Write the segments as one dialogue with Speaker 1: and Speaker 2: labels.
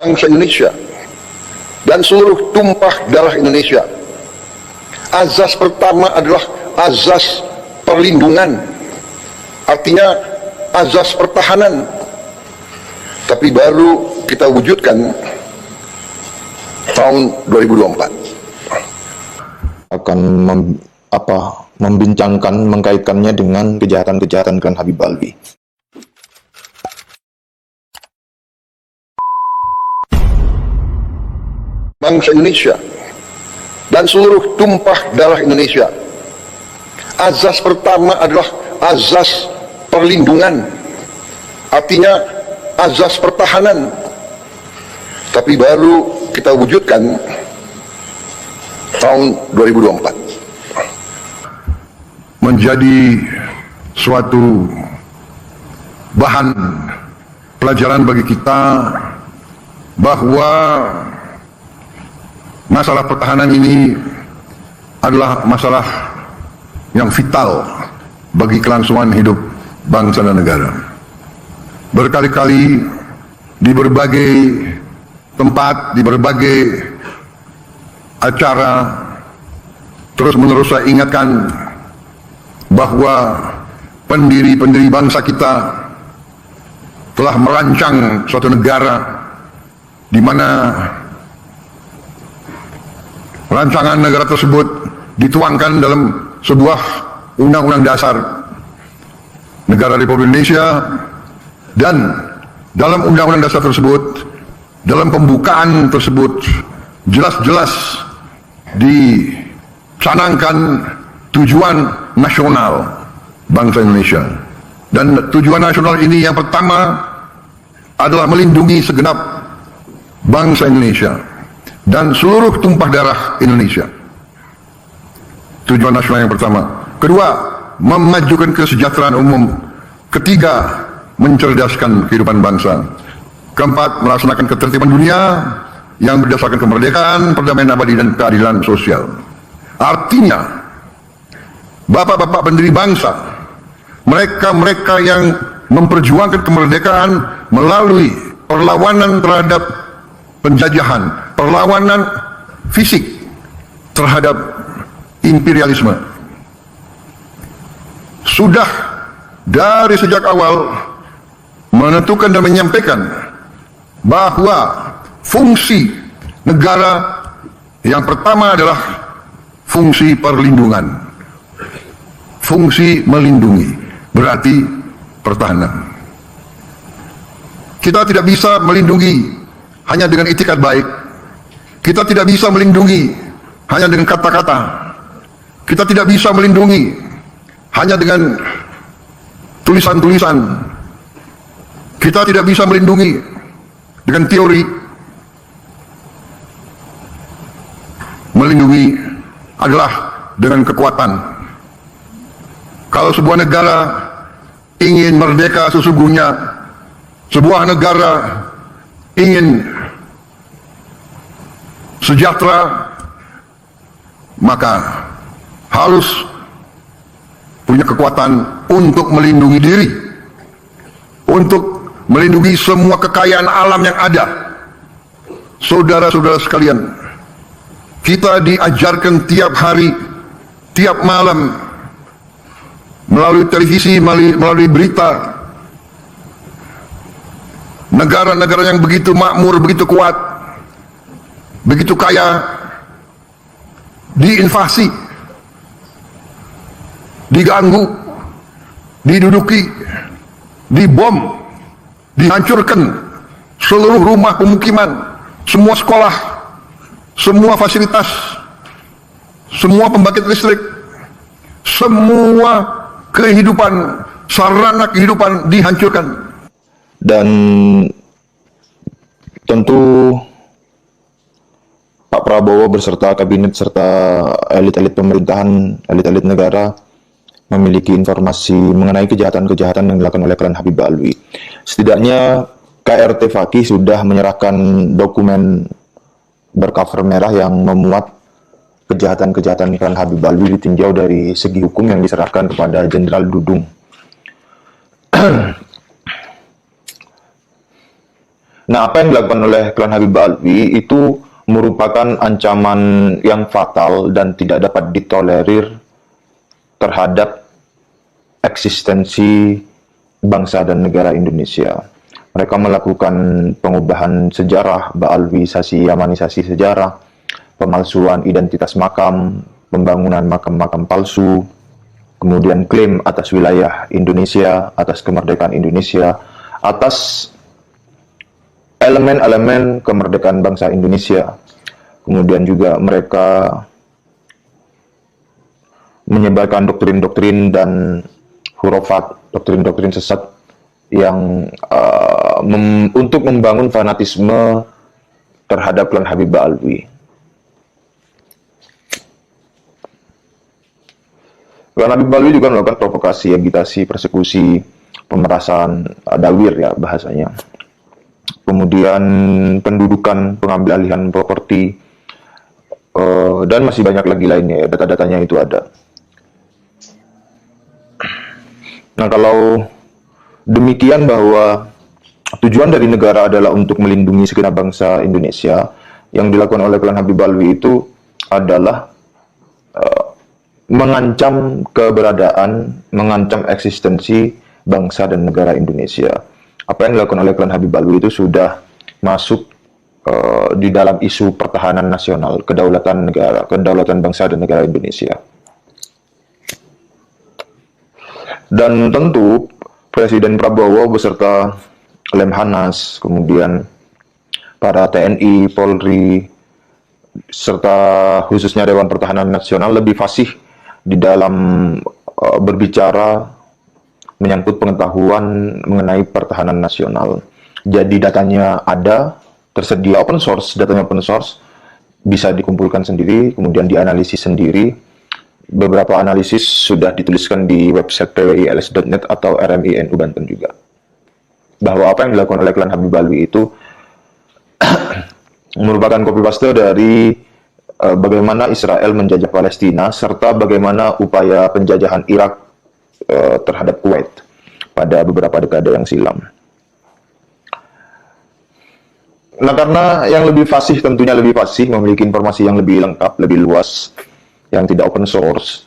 Speaker 1: bangsa Indonesia dan seluruh tumpah darah Indonesia. Azas pertama adalah azas perlindungan, artinya azas pertahanan, tapi baru kita wujudkan tahun 2024.
Speaker 2: Akan membincangkan, mengkaitkannya dengan kejahatan-kejahatan Klan Habib Alwi.
Speaker 1: Bangsa Indonesia dan seluruh tumpah darah Indonesia. Azas pertama adalah azas perlindungan, artinya azas pertahanan, tapi baru kita wujudkan tahun 2024.
Speaker 3: Menjadi suatu bahan pelajaran bagi kita bahwa masalah pertahanan ini adalah masalah yang vital bagi kelangsungan hidup bangsa dan negara. Berkali-kali di berbagai tempat, di berbagai acara, terus-menerus saya ingatkan bahwa pendiri-pendiri bangsa kita telah merancang suatu negara di mana rancangan negara tersebut dituangkan dalam sebuah undang-undang dasar negara Republik Indonesia, dan dalam undang-undang dasar tersebut, dalam pembukaan tersebut jelas-jelas dicanangkan tujuan nasional bangsa Indonesia. Dan tujuan nasional ini yang pertama adalah melindungi segenap bangsa Indonesia dan seluruh tumpah darah Indonesia. Tujuan nasional yang pertama. Kedua, memajukan kesejahteraan umum. Ketiga, mencerdaskan kehidupan bangsa. Keempat, melaksanakan ketertiban dunia yang berdasarkan kemerdekaan, perdamaian abadi, dan keadilan sosial. Artinya, bapak-bapak pendiri bangsa, mereka-mereka yang memperjuangkan kemerdekaan melalui perlawanan terhadap penjajahan, perlawanan fisik terhadap imperialisme, sudah dari sejak awal menentukan dan menyampaikan bahwa fungsi negara yang pertama adalah fungsi perlindungan, fungsi melindungi, berarti pertahanan. Kita tidak bisa melindungi hanya dengan itikat baik. Kita tidak bisa melindungi hanya dengan kata-kata. Kita tidak bisa melindungi hanya dengan tulisan-tulisan. Kita tidak bisa melindungi dengan teori. Melindungi adalah dengan kekuatan. Kalau sebuah negara ingin merdeka sesungguhnya, sebuah negara ingin sejahtera, maka harus punya kekuatan untuk melindungi diri, untuk melindungi semua kekayaan alam yang ada. Saudara-saudara sekalian, kita diajarkan tiap hari, tiap malam, melalui televisi, melalui berita, negara-negara yang begitu makmur, begitu kuat, begitu kaya, diinvasi, diganggu, diduduki, dibom, dihancurkan seluruh rumah pemukiman, semua sekolah, semua fasilitas, semua pembangkit listrik, semua kehidupan, sarana kehidupan dihancurkan.
Speaker 2: Dan tentu Pak Prabowo beserta kabinet serta elit-elit pemerintahan, elit-elit negara memiliki informasi mengenai kejahatan-kejahatan yang dilakukan oleh Klan Habib Alwi. Setidaknya KRT Fakih sudah menyerahkan dokumen bercover merah yang memuat kejahatan-kejahatan Klan Habib Alwi ditinjau dari segi hukum yang diserahkan kepada Jenderal Dudung. Nah, apa yang dilakukan oleh klan Habib Alwi itu merupakan ancaman yang fatal dan tidak dapat ditolerir terhadap eksistensi bangsa dan negara Indonesia. Mereka melakukan pengubahan sejarah, baalwisasi, yamanisasi sejarah, pemalsuan identitas makam, pembangunan makam-makam palsu, kemudian klaim atas wilayah Indonesia, atas kemerdekaan Indonesia, atas elemen-elemen kemerdekaan bangsa Indonesia. Kemudian juga mereka menyebarkan doktrin-doktrin dan hurufat, doktrin-doktrin sesat yang untuk membangun fanatisme terhadap klan Habib Alwi. Klan Habib Alwi juga melakukan provokasi, agitasi, persekusi, pemerasan, dawir ya bahasanya. Kemudian pendudukan, pengambil alihan properti, dan masih banyak lagi lainnya ya, data-datanya itu ada. Nah, kalau demikian bahwa tujuan dari negara adalah untuk melindungi segenap bangsa Indonesia, yang dilakukan oleh klan Habib Alwi itu adalah mengancam keberadaan, mengancam eksistensi bangsa dan negara Indonesia. Apa yang dilakukan oleh klan Habib Alwi itu sudah masuk di dalam isu pertahanan nasional, kedaulatan negara, kedaulatan bangsa dan negara Indonesia. Dan tentu Presiden Prabowo beserta Lemhanas, kemudian para TNI, Polri, serta khususnya Dewan Pertahanan Nasional lebih fasih di dalam berbicara menyangkut pengetahuan mengenai pertahanan nasional. Jadi datanya ada, tersedia open source, datanya open source, bisa dikumpulkan sendiri, kemudian dianalisis sendiri. Beberapa analisis sudah dituliskan di website pwils.net atau RMINU Banten juga. Bahwa apa yang dilakukan oleh klan Habib Alwi itu merupakan copy paste dari bagaimana Israel menjajah Palestina serta bagaimana upaya penjajahan Irak terhadap Kuwait pada beberapa dekade yang silam. Nah, karena yang lebih fasih, tentunya lebih fasih, memiliki informasi yang lebih lengkap, lebih luas, yang tidak open source,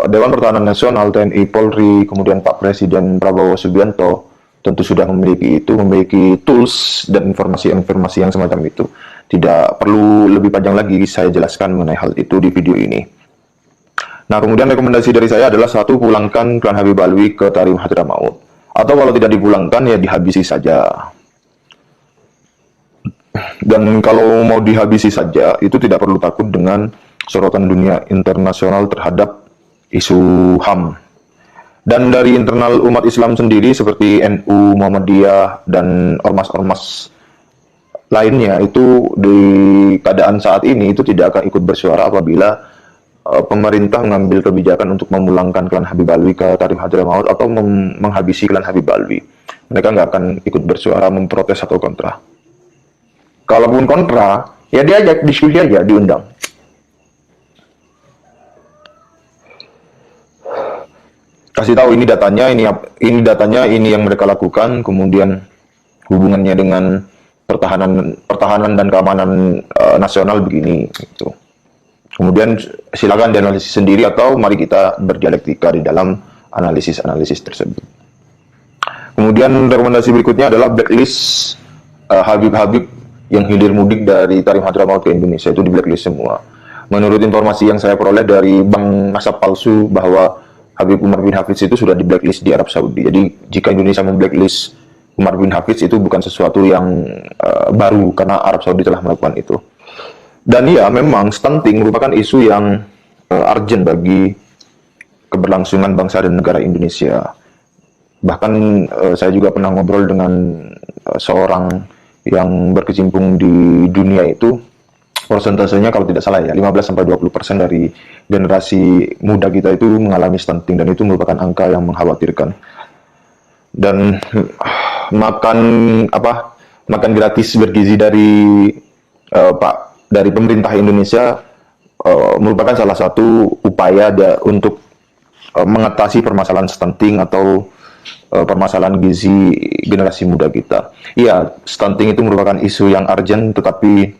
Speaker 2: Dewan Pertahanan Nasional, TNI, Polri, kemudian Pak Presiden Prabowo Subianto tentu sudah memiliki tools dan informasi-informasi yang semacam itu. Tidak perlu lebih panjang lagi saya jelaskan mengenai hal itu di video ini. Nah, kemudian rekomendasi dari saya adalah satu, pulangkan klan Habib Alwi ke Tarim Hadramaut. Atau kalau tidak dipulangkan, ya dihabisi saja. Dan kalau mau dihabisi saja, itu tidak perlu takut dengan sorotan dunia internasional terhadap isu HAM. Dan dari internal umat Islam sendiri seperti NU, Muhammadiyah, dan ormas-ormas lainnya itu di keadaan saat ini itu tidak akan ikut bersuara apabila pemerintah mengambil kebijakan untuk memulangkan klan Habib Alwi ke Tarim Hadramaut atau menghabisi klan Habib Alwi. Mereka nggak akan ikut bersuara memprotes atau kontra. Kalaupun kontra, ya diajak diskusi aja, diundang. Kasih tahu ini datanya, ini yang mereka lakukan, kemudian hubungannya dengan pertahanan dan keamanan nasional begini gitu. Kemudian silakan dianalisis sendiri atau mari kita berdialektika di dalam analisis tersebut. Kemudian rekomendasi berikutnya adalah blacklist Habib-Habib yang hilir mudik dari Tarim Hadramaut ke Indonesia, itu di blacklist semua. Menurut informasi yang saya peroleh dari bank nasab palsu bahwa Habib Umar bin Hafiz itu sudah di blacklist di Arab Saudi. Jadi jika Indonesia memblacklist Umar bin Hafiz itu bukan sesuatu yang baru karena Arab Saudi telah melakukan itu. Dan ya memang stunting merupakan isu yang urgent bagi keberlangsungan bangsa dan negara Indonesia. Bahkan saya juga pernah ngobrol dengan seorang yang berkecimpung di dunia itu, persentasenya kalau tidak salah ya 15-20% dari generasi muda kita itu mengalami stunting, dan itu merupakan angka yang mengkhawatirkan. Dan makan gratis bergizi dari dari pemerintah Indonesia merupakan salah satu upaya untuk mengatasi permasalahan stunting atau permasalahan gizi generasi muda kita. Iya, stunting itu merupakan isu yang urgent, tetapi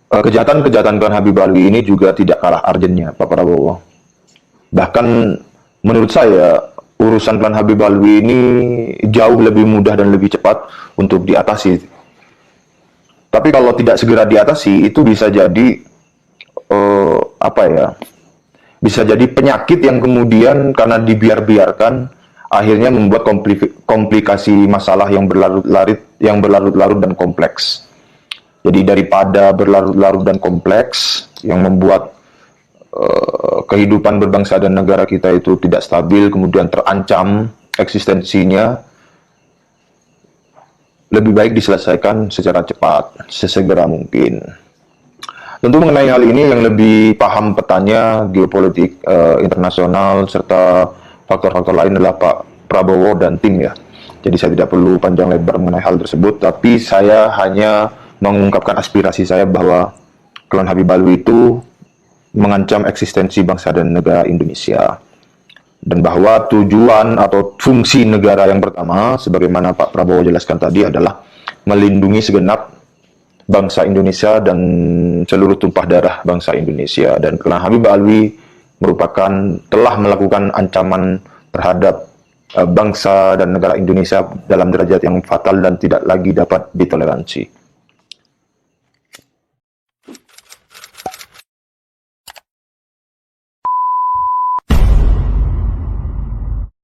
Speaker 2: kejahatan-kejahatan Klan Habib Alwi ini juga tidak kalah urgentnya, Pak Prabowo. Bahkan menurut saya, urusan Klan Habib Alwi ini jauh lebih mudah dan lebih cepat untuk diatasi. Tapi kalau tidak segera diatasi, itu bisa jadi bisa jadi penyakit yang kemudian karena dibiarkan akhirnya membuat komplikasi masalah yang berlarut-larut dan kompleks. Jadi daripada berlarut-larut dan kompleks yang membuat kehidupan berbangsa dan negara kita itu tidak stabil, kemudian terancam eksistensinya, lebih baik diselesaikan secara cepat, sesegera mungkin. Tentu mengenai hal ini yang lebih paham petanya geopolitik internasional serta faktor-faktor lain adalah Pak Prabowo dan tim ya. Jadi saya tidak perlu panjang lebar mengenai hal tersebut, tapi saya hanya mengungkapkan aspirasi saya bahwa Klan Habib Alwi itu mengancam eksistensi bangsa dan negara Indonesia. Dan bahwa tujuan atau fungsi negara yang pertama, sebagaimana Pak Prabowo jelaskan tadi, adalah melindungi segenap bangsa Indonesia dan seluruh tumpah darah bangsa Indonesia. Dan Klan Habib Alwi telah melakukan ancaman terhadap bangsa dan negara Indonesia dalam derajat yang fatal dan tidak lagi dapat ditoleransi.